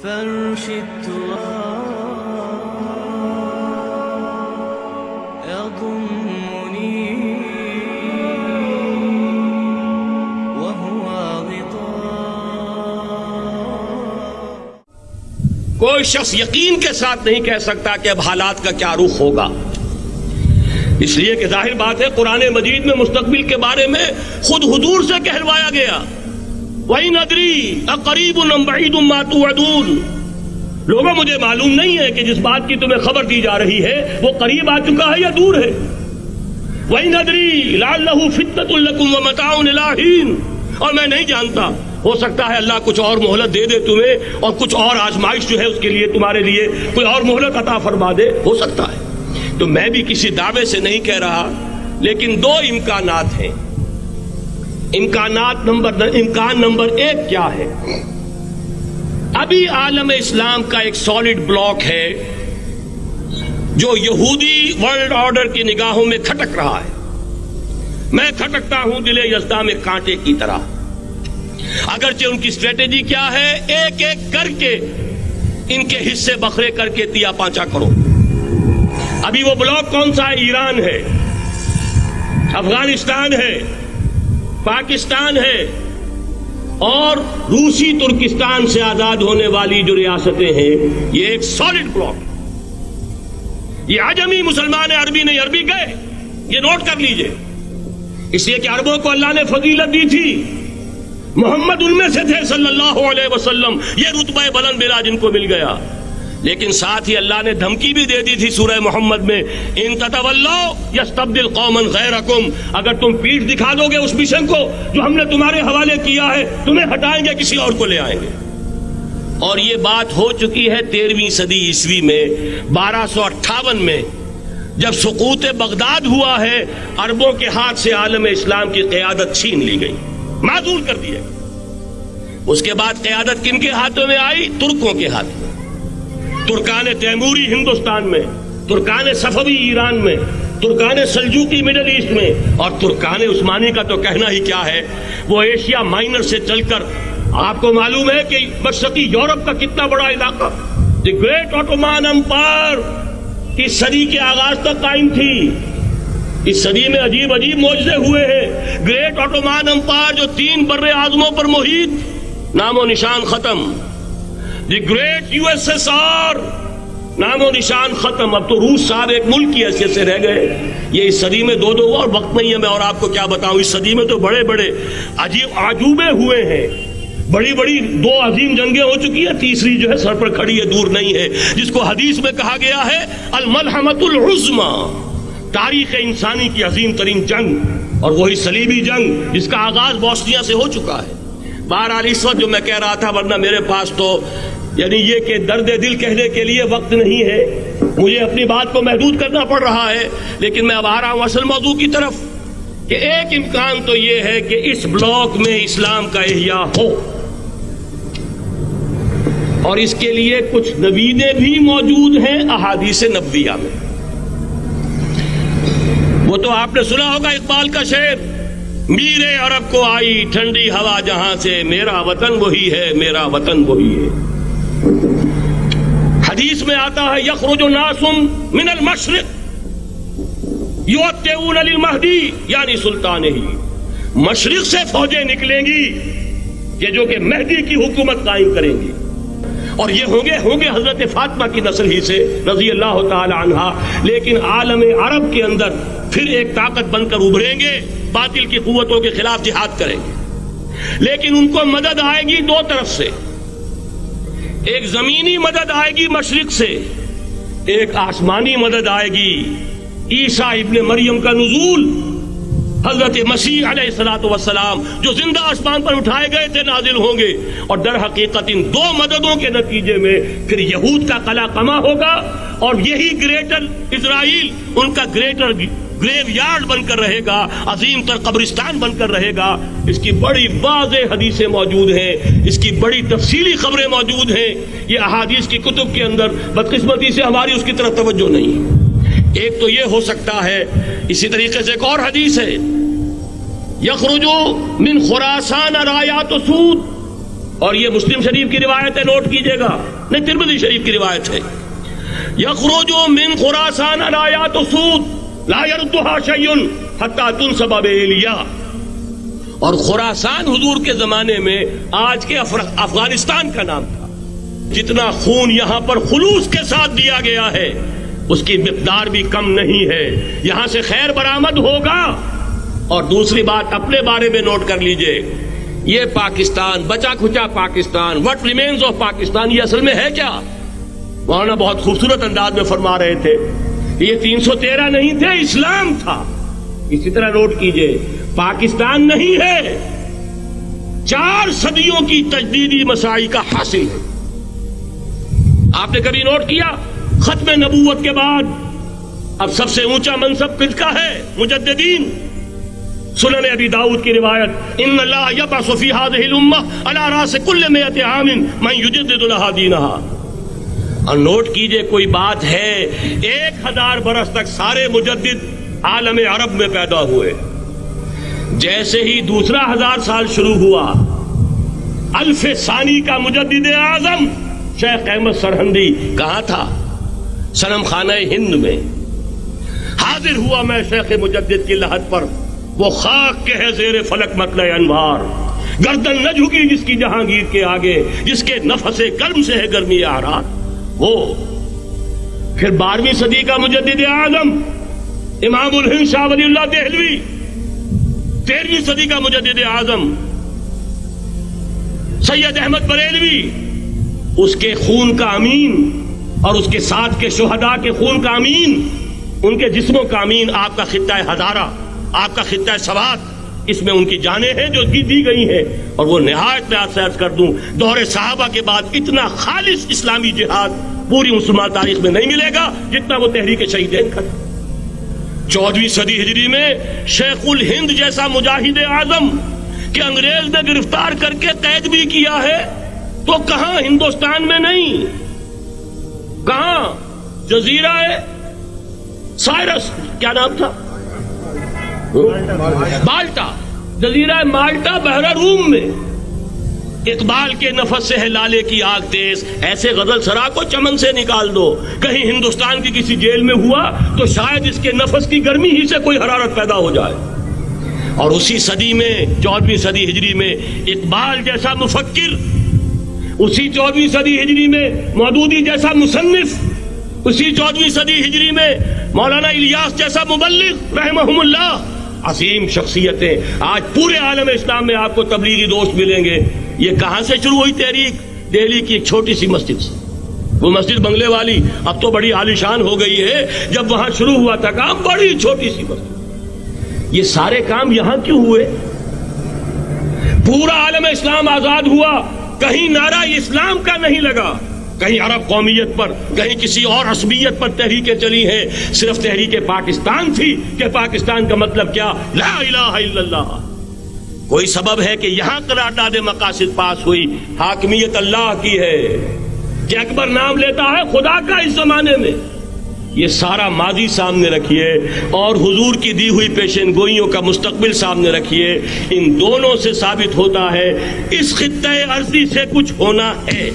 فرش التراب يضمني وهو غطاء. کوئی شخص یقین کے ساتھ نہیں کہہ سکتا کہ اب حالات کا کیا رخ ہوگا، اس لیے کہ ظاہر بات ہے قرآن مجید میں مستقبل کے بارے میں خود حضور سے کہلوایا گیا، وَإِنْ أَدْرِي أَقَرِيبٌ أَمْ بَعِيدٌ مَا تُوعَدُونَ. لوگوں مجھے معلوم نہیں ہے کہ جس بات کی تمہیں خبر دی جا رہی ہے وہ قریب آ چکا ہے یا دور ہے. وَإِنْ أَدْرِي لَعَلَّهُ فِتْنَةٌ لَكُمْ وَمَتَاعٌ إِلَىٰ حِينٍ. اور میں نہیں جانتا، ہو سکتا ہے اللہ کچھ اور مہلت دے دے تمہیں اور کچھ اور آزمائش جو ہے اس کے لیے تمہارے لیے کوئی اور مہلت عطا فرما دے، ہو سکتا ہے. تو میں بھی کسی دعوے سے نہیں کہہ رہا، لیکن دو امکانات ہیں. امکان نمبر ایک کیا ہے؟ ابھی عالم اسلام کا ایک سالڈ بلاک ہے جو یہودی ورلڈ آرڈر کی نگاہوں میں کھٹک رہا ہے. میں کھٹکتا ہوں دل یزداں میں کانٹے کی طرح. اگرچہ ان کی اسٹریٹجی کیا ہے؟ ایک ایک کر کے ان کے حصے بکھرے کر کے تیا پانچا کرو. ابھی وہ بلاک کون سا ہے؟ ایران ہے، افغانستان ہے، پاکستان ہے اور روسی ترکستان سے آزاد ہونے والی جو ریاستیں ہیں، یہ ایک سالڈ بلاک. یہ عجمی مسلمان عربی نہیں، عربی گئے، یہ نوٹ کر لیجئے. اس لیے کہ عربوں کو اللہ نے فضیلت دی تھی، محمد ان میں سے تھے صلی اللہ علیہ وسلم، یہ رتبہ بلند بلا جن کو مل گیا. لیکن ساتھ ہی اللہ نے دھمکی بھی دے دی تھی سورہ محمد میں، ان تتولوا یستبدل قوما غیرکم. اگر تم پیٹھ دکھا دو گے اس مشن کو جو ہم نے تمہارے حوالے کیا ہے، تمہیں ہٹائیں گے، کسی اور کو لے آئیں گے. اور یہ بات ہو چکی ہے 13ویں صدی عیسوی میں. 1258 میں جب سقوط بغداد ہوا ہے، عربوں کے ہاتھ سے عالم اسلام کی قیادت چھین لی گئی، معذور کر دیے. اس کے بعد قیادت کن کے ہاتھوں میں آئی؟ ترکوں کے ہاتھ میں. ترکان تیموری ہندوستان میں، ترکان صفوی ایران میں، ترکان سلجوقی مڈل ایسٹ میں، اور ترکان عثمانی کا تو کہنا ہی کیا ہے. وہ ایشیا مائنر سے چل کر آپ کو معلوم ہے کہ مشرقی یورپ کا کتنا بڑا علاقہ، دی گریٹ آٹومان امپائر اس صدی کے آغاز تک قائم تھی. اس صدی میں عجیب عجیب معجزے ہوئے ہیں. گریٹ آٹومان امپائر جو 3 بر اعظموں پر محیط، نام و نشان ختم. دی گریٹ USSR، نام و نشان ختم. اب تو روس صاحب ایک ملک کی حیثیت سے رہ گئے. یہ اس صدی میں دو اور وقت نہیں ہے میں اور آپ کو کیا بتاؤں. اس صدی میں تو بڑے بڑے عجیب عجوبے ہوئے ہیں. بڑی بڑی 2 عظیم جنگیں ہو چکی ہیں، تیسری جو ہے سر پر کھڑی ہے، دور نہیں ہے، جس کو حدیث میں کہا گیا ہے الملحمۃ العظمی، تاریخ انسانی کی عظیم ترین جنگ، اور وہی صلیبی جنگ جس کا آغاز بوسنیا سے ہو چکا ہے. بہرحال اس وقت جو میں کہہ رہا تھا، ورنہ میرے پاس تو یعنی یہ کہ درد دل کہنے کے لیے وقت نہیں ہے، مجھے اپنی بات کو محدود کرنا پڑ رہا ہے. لیکن میں اب آ رہا ہوں اصل موضوع کی طرف کہ ایک امکان تو یہ ہے کہ اس بلاک میں اسلام کا احیاء ہو، اور اس کے لیے کچھ نویدیں بھی موجود ہیں احادیث نبویہ میں. وہ تو آپ نے سنا ہوگا اقبال کا شعر، میرے عرب کو آئی ٹھنڈی ہوا جہاں سے، میرا وطن وہی ہے، میرا وطن وہی ہے. حدیث میں آتا ہے یخرج ناس من المشرق یؤتون للمہدی یعنی سلطانہ، مشرق سے فوجیں نکلیں گی کہ جو کہ مہدی کی حکومت قائم کریں گی، اور یہ ہوں گے حضرت فاطمہ کی نسل ہی سے رضی اللہ تعالی عنہا. لیکن عالم عرب کے اندر پھر ایک طاقت بن کر ابھریں گے، باطل کی قوتوں کے خلاف جہاد کریں گے. لیکن ان کو مدد آئے گی 2 طرف سے، ایک زمینی مدد آئے گی مشرق سے، ایک آسمانی مدد آئے گی. عیسیٰ ابن مریم کا نزول، حضرت مسیح علیہ الصلوۃ والسلام جو زندہ آسمان پر اٹھائے گئے تھے نازل ہوں گے. اور در حقیقت ان 2 مددوں کے نتیجے میں پھر یہود کا قلع قمع ہوگا، اور یہی گریٹر اسرائیل ان کا گریٹر گریو یارڈ بن کر رہے گا، عظیم تر قبرستان بن کر رہے گا. اس کی بڑی واضح حدیثیں موجود ہیں، اس کی بڑی تفصیلی خبریں موجود ہیں. یہ احادیث کی کتب کے اندر بدقسمتی سے ہماری اس کی طرف توجہ نہیں. ایک تو یہ ہو سکتا ہے. اسی طریقے سے ایک اور حدیث ہے، یخرج من خراسان رایات سود اور یہ مسلم شریف کی روایت ہے، نوٹ کیجئے گا، نہیں ترمذی شریف کی روایت ہے، یخرج من خراسان آیات سود لا یردها شیء حتی تنصب بإیلیا. اور خراسان حضور کے زمانے میں آج کے افغانستان کا نام تھا. جتنا خون یہاں پر خلوص کے ساتھ دیا گیا ہے اس کی مقدار بھی کم نہیں ہے. یہاں سے خیر برآمد ہوگا. اور دوسری بات اپنے بارے میں نوٹ کر لیجئے، یہ پاکستان، بچا کھچا Pakistan, what remains of Pakistan, یہ اصل میں ہے کیا؟ مولانا بہت خوبصورت انداز میں فرما رہے تھے، یہ 313 نہیں تھے، اسلام تھا. اسی طرح نوٹ کیجئے، پاکستان نہیں ہے، 4 صدیوں کی تجدیدی مساعی کا حاصل ہے. آپ نے کبھی نوٹ کیا ختم نبوت کے بعد اب سب سے اونچا منصب کس کا ہے؟ مجددین. سنن ابی داؤد کی روایت، ان اللہ یبعث فی هذه الامہ علی راس کل 100 عام من یجدد لها دینها. اور نوٹ کیجئے، کوئی بات ہے 1000 برس تک سارے مجدد عالم عرب میں پیدا ہوئے. جیسے ہی دوسرا 1000 سال شروع ہوا، الف ثانی کا مجدد اعظم شیخ احمد سرہندی کہاں تھا؟ صنم خانہ ہند میں. حاضر ہوا میں شیخ مجدد کی لحد پر، وہ خاک کے ہے زیر فلک مطلع انوار، گردن نہ جھکی جس کی جہانگیر کے آگے، جس کے نفس گرم سے ہے گرمی اعراض. وہ پھر 12ویں صدی کا مجدد اعظم امام الہند شاہ ولی اللہ دہلوی، 13ویں صدی کا مجدد اعظم سید احمد بریلوی، اس کے خون کا امین اور اس کے ساتھ کے شہداء کے خون کا امین، ان کے جسموں کا امین آپ کا خطہ ہزارہ، آپ کا خطہ سوات، اس میں ان کی جانیں ہیں جو دی گئی ہیں. اور وہ نہایت میں آپ سے عرض کر دوں، دور صحابہ کے بعد اتنا خالص اسلامی جہاد پوری مسلمان تاریخ میں نہیں ملے گا جتنا وہ تحریک شہیدین کا. 14ویں صدی ہجری میں شیخ الہند جیسا مجاہد اعظم کہ انگریز نے گرفتار کر کے قید بھی کیا ہے، تو کہاں؟ ہندوستان میں نہیں، کہاں؟ جزیرہ سائرس، کیا نام تھا؟ مالٹا، جزیرہ مالٹا بحر روم میں. اقبال کے نفس سے ہے لالے کی آگ تیز، ایسے غزل سرا کو چمن سے نکال دو. کہیں ہندوستان کی کسی جیل میں ہوا تو شاید اس کے نفس کی گرمی ہی سے کوئی حرارت پیدا ہو جائے. اور اسی صدی میں 14ویں صدی ہجری میں اقبال جیسا مفکر، اسی 14ویں صدی ہجری میں مودودی جیسا مصنف، اسی 14ویں صدی ہجری میں مولانا الیاس جیسا مبلغ رحمہم اللہ، عظیم شخصیتیں. آج پورے عالم اسلام میں آپ کو تبلیغی دوست ملیں گے. یہ کہاں سے شروع ہوئی تحریک؟ دہلی کی ایک چھوٹی سی مسجد سے. وہ مسجد بنگلے والی اب تو بڑی عالیشان ہو گئی ہے، جب وہاں شروع ہوا تھا کام بڑی چھوٹی سی مسجد. یہ سارے کام یہاں کیوں ہوئے؟ پورا عالم اسلام آزاد ہوا، کہیں نعرہ اسلام کا نہیں لگا، کہیں عرب قومیت پر، کہیں کسی اور عصبیت پر تحریکیں چلی ہیں. صرف تحریک پاکستان تھی کہ پاکستان کا مطلب کیا؟ لا الہ الا اللہ. کوئی سبب ہے کہ یہاں قرارداد مقاصد پاس ہوئی، حاکمیت اللہ کی ہے کہ اکبر نام لیتا ہے خدا کا اس زمانے میں. یہ سارا ماضی سامنے رکھیے اور حضور کی دی ہوئی پیشن گوئیوں کا مستقبل سامنے رکھیے. ان دونوں سے ثابت ہوتا ہے اس خطہ ارضی سے کچھ ہونا ہے.